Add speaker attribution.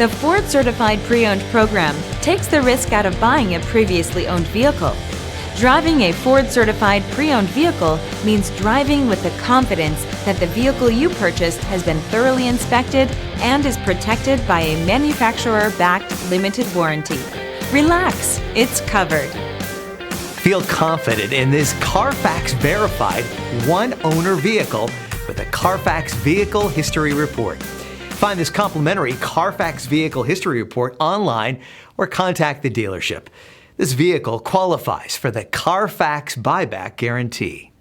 Speaker 1: The Ford Certified Pre-Owned program takes the risk out of buying a previously owned vehicle. Driving a Ford Certified Pre-Owned vehicle means driving with the confidence that the vehicle you purchased has been thoroughly inspected and is protected by a manufacturer-backed limited warranty. Relax, it's covered.
Speaker 2: Feel confident in this Carfax-verified one-owner vehicle with a Carfax Vehicle History Report. Find this complimentary Carfax Vehicle History Report online or contact the dealership. This vehicle qualifies for the Carfax Buyback Guarantee.